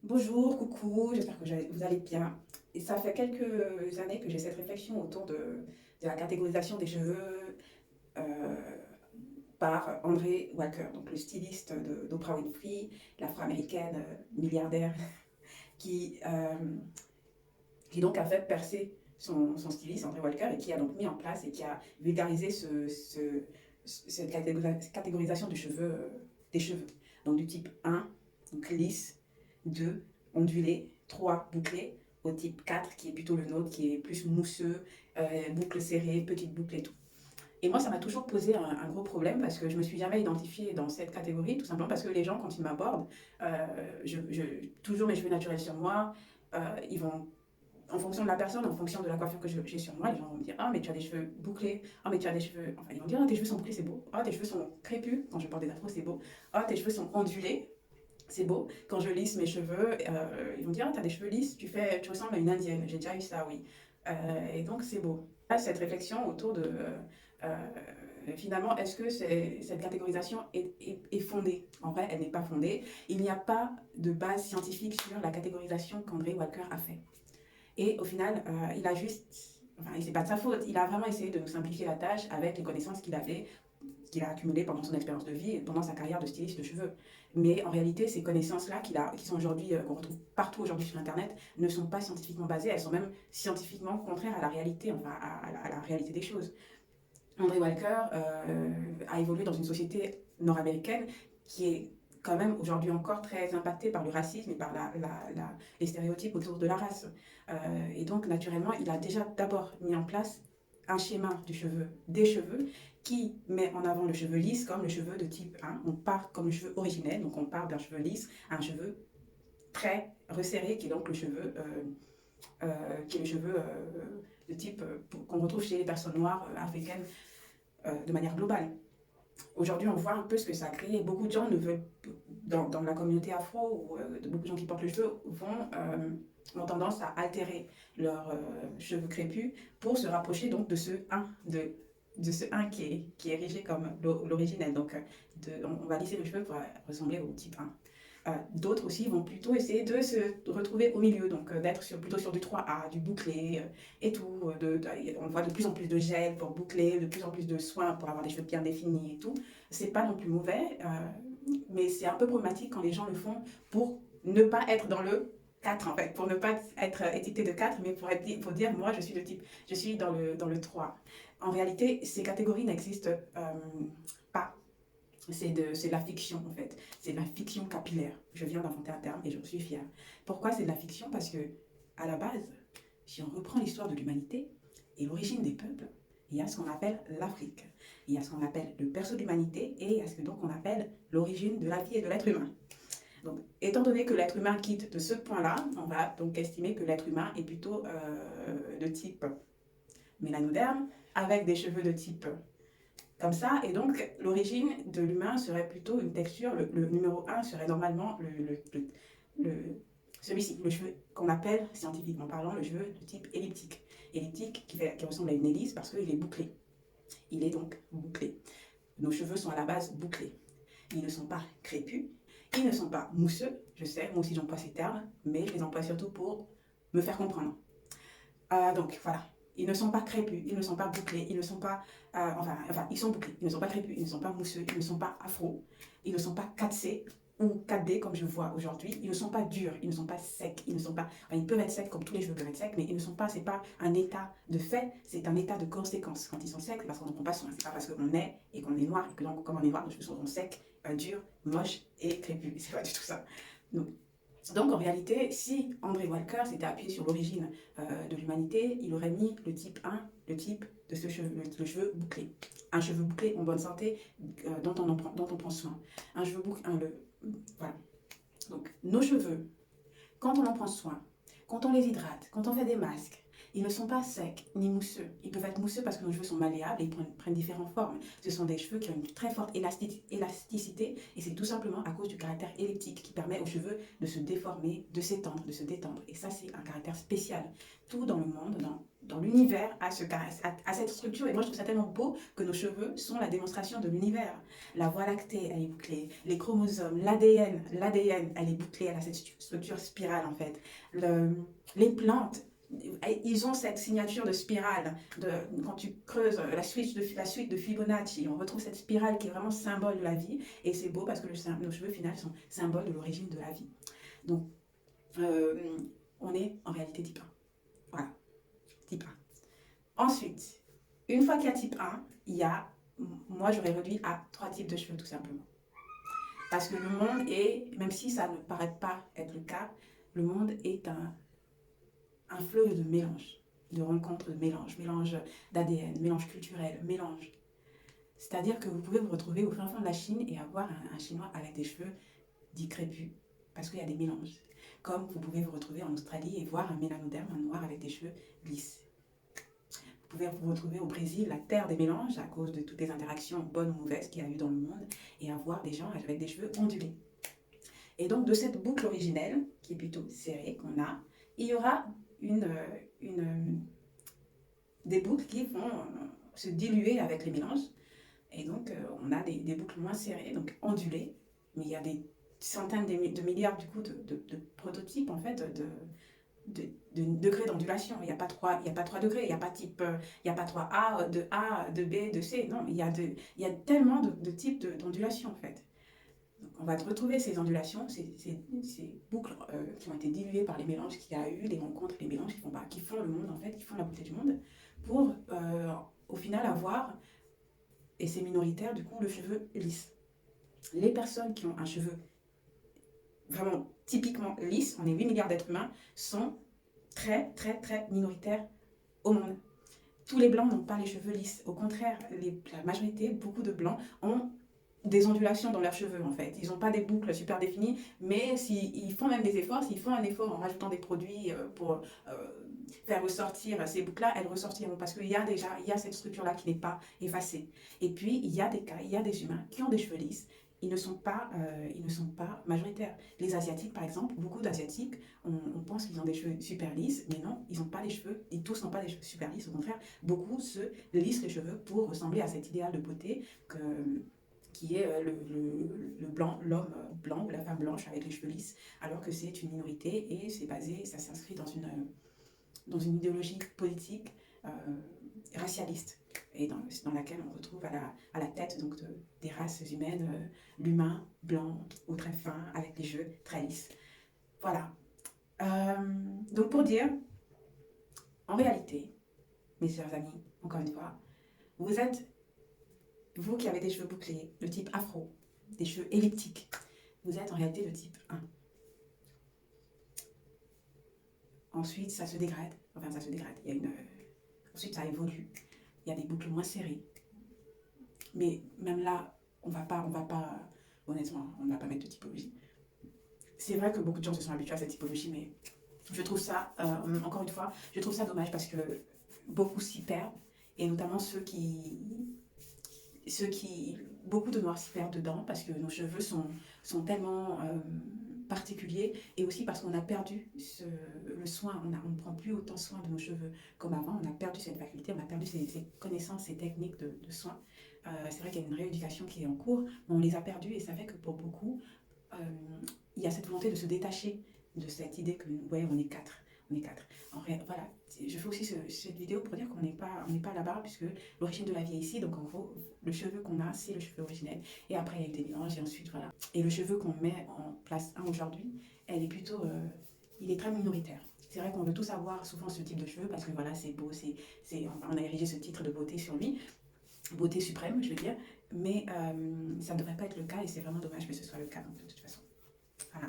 Bonjour, coucou, j'espère que vous allez bien. Et ça fait quelques années que j'ai cette réflexion autour de la catégorisation des cheveux euh, par André Walker, donc le styliste d'Oprah Winfrey, l'afro-américaine milliardaire qui, euh, qui donc a fait percer son styliste, André Walker, et qui a donc mis en place et qui a vulgarisé cette catégorisation des cheveux. Donc du type 1, donc lisse, 2, ondulé, 3, bouclé, au type 4, qui est plutôt le nôtre, qui est plus mousseux, boucle serrée, petite boucle et tout. Et moi, ça m'a toujours posé un gros problème parce que je me suis jamais identifiée dans cette catégorie, tout simplement parce que les gens, quand ils m'abordent, toujours mes cheveux naturels sur moi, ils vont en fonction de la personne, en fonction de la coiffure que j'ai sur moi, les gens vont me dire ah mais tu as des cheveux bouclés, ah mais tu as des cheveux, enfin ils vont dire ah tes cheveux sont bouclés c'est beau, ah tes cheveux sont crépus quand je porte des afros c'est beau, ah tes cheveux sont ondulés c'est beau. Quand je lisse mes cheveux, ils vont dire ah t'as des cheveux lisses, tu ressembles à une indienne. J'ai déjà eu ça oui. Et donc c'est beau. Là, cette réflexion autour de finalement est-ce que cette catégorisation est fondée? En vrai elle n'est pas fondée. Il n'y a pas de base scientifique sur la catégorisation qu'André Walker a fait. Et au final, il a juste, enfin, c'est pas de sa faute, il a vraiment essayé de nous simplifier la tâche avec les connaissances qu'il a accumulées pendant son expérience de vie et pendant sa carrière de styliste de cheveux. Mais en réalité, ces connaissances-là qui sont aujourd'hui, qu'on retrouve partout aujourd'hui sur Internet, ne sont pas scientifiquement basées, elles sont même scientifiquement contraires à la réalité, enfin, à la réalité des choses. André Walker a évolué dans une société nord-américaine qui est quand même aujourd'hui encore très impactée par le racisme et par les stéréotypes autour de la race. Et donc, naturellement, il a déjà d'abord mis en place un schéma du cheveu, des cheveux, qui met en avant le cheveu lisse comme le cheveu de type 1. On part comme le cheveu originel, donc on part d'un cheveu lisse à un cheveu très resserré, qui est donc le cheveu, de type qu'on retrouve chez les personnes noires africaines de manière globale. Aujourd'hui, on voit un peu ce que ça a créé. Beaucoup de gens ne veulent, dans la communauté afro, ou beaucoup de gens qui portent le cheveu, ont tendance à altérer leurs cheveux crépus pour se rapprocher donc de ce 1, de ce 1 qui est érigé comme l'originel. Donc, on va lisser le cheveu pour ressembler au type 1. D'autres aussi vont plutôt essayer de se retrouver au milieu, donc d'être plutôt sur du 3A, du bouclé et tout. On voit de plus en plus de gel pour boucler, de plus en plus de soins pour avoir des cheveux bien définis et tout. C'est pas non plus mauvais, mais c'est un peu problématique quand les gens le font pour ne pas être dans le 4 en fait, pour ne pas être étiqueté de 4, mais pour dire moi je suis le type, je suis dans le 3. En réalité, ces catégories n'existent pas. C'est de la fiction en fait. C'est de la fiction capillaire. Je viens d'inventer un terme et je suis fière. Pourquoi c'est de la fiction? Parce que, à la base, si on reprend l'histoire de l'humanité et l'origine des peuples, il y a ce qu'on appelle l'Afrique. Il y a ce qu'on appelle le berceau de l'humanité et il y a ce que donc on appelle l'origine de la vie et de l'être humain. Donc, étant donné que l'être humain quitte de ce point-là, on va donc estimer que l'être humain est plutôt de type mélanoderme, avec des cheveux de type comme ça, et donc l'origine de l'humain serait plutôt une texture. Le numéro un serait normalement celui-ci, le cheveu qu'on appelle scientifiquement parlant le cheveu de type elliptique. Elliptique qui ressemble à une hélice parce qu'il est bouclé. Il est donc bouclé. Nos cheveux sont à la base bouclés. Ils ne sont pas crépus, ils ne sont pas mousseux. Je sais, moi aussi j'emploie ces termes, mais je les emploie surtout pour me faire comprendre. Donc voilà, ils ne sont pas crépus, ils ne sont pas bouclés, ils ne sont pas... ils sont bouclés, ils ne sont pas crépus, ils ne sont pas mousseux, ils ne sont pas afro, ils ne sont pas 4C ou 4D comme je vois aujourd'hui, ils ne sont pas durs, ils ne sont pas secs, ils ne sont pas... Enfin, ils peuvent être secs comme tous les cheveux peuvent être secs, mais ils ne sont pas... C'est pas un état de fait, c'est un état de conséquence. Quand ils sont secs, c'est parce qu'on ne prend pas soin, c'est pas parce qu'on est et qu'on est noir et que donc comme on est noir, nos cheveux sont secs, durs, moches et crépus. C'est pas du tout ça. Donc en réalité, si André Walker s'était appuyé sur l'origine de l'humanité, il aurait mis le type 1, le type de ce cheveu, le cheveu bouclé. Un cheveu bouclé en bonne santé dont on prend soin. Un cheveu bouclé, voilà. Donc nos cheveux, quand on en prend soin, quand on les hydrate, quand on fait des masques, Ils ne sont pas secs ni mousseux. Ils peuvent être mousseux parce que nos cheveux sont malléables et ils prennent différentes formes. Ce sont des cheveux qui ont une très forte élasticité et c'est tout simplement à cause du caractère elliptique qui permet aux cheveux de se déformer, de s'étendre, de se détendre. Et ça, c'est un caractère spécial. Tout dans le monde, dans l'univers a cette structure. Et moi, je trouve ça tellement beau que nos cheveux sont la démonstration de l'univers. La voie lactée, elle est bouclée. Les chromosomes, l'ADN, elle est bouclée. Elle a cette structure spirale, en fait. Les plantes, ils ont cette signature de spirale. Quand tu creuses la suite de Fibonacci, on retrouve cette spirale qui est vraiment symbole de la vie. Et c'est beau parce que nos cheveux, final, sont symbole de l'origine de la vie. Donc, on est en réalité type 1. Voilà, type 1. Ensuite, une fois qu'il y a type 1, moi j'aurais réduit à 3 types de cheveux tout simplement. Parce que le monde est, même si ça ne paraît pas être le cas, le monde est un fleuve de mélange, de rencontres, de mélange d'ADN, mélange culturel, mélange. C'est-à-dire que vous pouvez vous retrouver au fin fond de la Chine et avoir un Chinois avec des cheveux dits crépus, parce qu'il y a des mélanges. Comme vous pouvez vous retrouver en Australie et voir un mélanoderme, un noir avec des cheveux lisses. Vous pouvez vous retrouver au Brésil, la terre des mélanges, à cause de toutes les interactions bonnes ou mauvaises qu'il y a eu dans le monde, et avoir des gens avec des cheveux ondulés. Et donc, de cette boucle originelle, qui est plutôt serrée, qu'on a, il y aura des boucles qui vont se diluer avec les mélanges. Et donc, on a des boucles moins serrées, donc ondulées, mais il y a des centaines de milliards du coup de prototypes en fait de degrés d'ondulation. Il n'y a pas 3 degrés, il n'y a pas type, il n'y a pas 3A, de A, de B, de C. Non, il y a tellement de types d'ondulation en fait. Donc, on va retrouver ces ondulations, ces boucles qui ont été diluées par les mélanges qu'il y a eu, les rencontres, les mélanges qui font le monde en fait, qui font la beauté du monde, pour au final avoir, et c'est minoritaire du coup, le cheveu lisse. Les personnes qui ont un cheveu vraiment typiquement lisse, on est 8 milliards d'êtres humains, sont très minoritaires au monde. Tous les blancs n'ont pas les cheveux lisses. Au contraire, la majorité, beaucoup de blancs, ont des ondulations dans leurs cheveux en fait. Ils n'ont pas des boucles super définies, mais s'ils font même des efforts, s'ils font un effort en rajoutant des produits pour faire ressortir ces boucles-là, elles ressortiront parce qu'il y a cette structure-là qui n'est pas effacée. Et puis, il y a des humains qui ont des cheveux lisses. Ils ne sont pas majoritaires. Les Asiatiques, par exemple, beaucoup d'Asiatiques, on pense qu'ils ont des cheveux super lisses, mais non, ils n'ont pas les cheveux, ils tous n'ont pas des cheveux super lisses. Au contraire, beaucoup se lissent les cheveux pour ressembler à cet idéal de beauté qui est le blanc, l'homme blanc ou la femme blanche avec les cheveux lisses, alors que c'est une minorité et ça s'inscrit dans une idéologie politique racialiste et dans laquelle on retrouve à la tête donc des races humaines, l'humain blanc ou très fin avec les cheveux très lisses. Voilà. Donc pour dire, en réalité, mes chers amis, encore une fois, vous qui avez des cheveux bouclés, de type afro, des cheveux elliptiques, vous êtes en réalité de type 1. Ensuite, ça se dégrade. Enfin, ça se dégrade. Ensuite, ça évolue. Il y a des boucles moins serrées. Mais même là, on va pas, honnêtement, on ne va pas mettre de typologie. C'est vrai que beaucoup de gens se sont habitués à cette typologie, mais je trouve ça, encore une fois, je trouve ça dommage parce que beaucoup s'y perdent, et notamment beaucoup de noirs s'y perdent dedans parce que nos cheveux sont tellement particuliers, et aussi parce qu'on a perdu le soin, on ne prend plus autant soin de nos cheveux comme avant, on a perdu cette faculté, on a perdu ces connaissances, ces techniques de soins. C'est vrai qu'il y a une rééducation qui est en cours, mais on les a perdues, et ça fait que pour beaucoup, il y a cette volonté de se détacher de cette idée que, ouais, on est quatre. Voilà, je fais aussi cette vidéo pour dire qu'on n'est pas là-bas, puisque l'origine de la vie est ici. Donc en gros, le cheveu qu'on a, c'est le cheveu originel. Et après, il y a eu des mélanges, et ensuite, voilà. Et le cheveu qu'on met en place aujourd'hui, il est très minoritaire. C'est vrai qu'on veut tous avoir souvent ce type de cheveux, parce que voilà, c'est beau, on a érigé ce titre de beauté sur lui, beauté suprême, je veux dire. Mais ça ne devrait pas être le cas, et c'est vraiment dommage que ce soit le cas, donc, de toute façon. Voilà.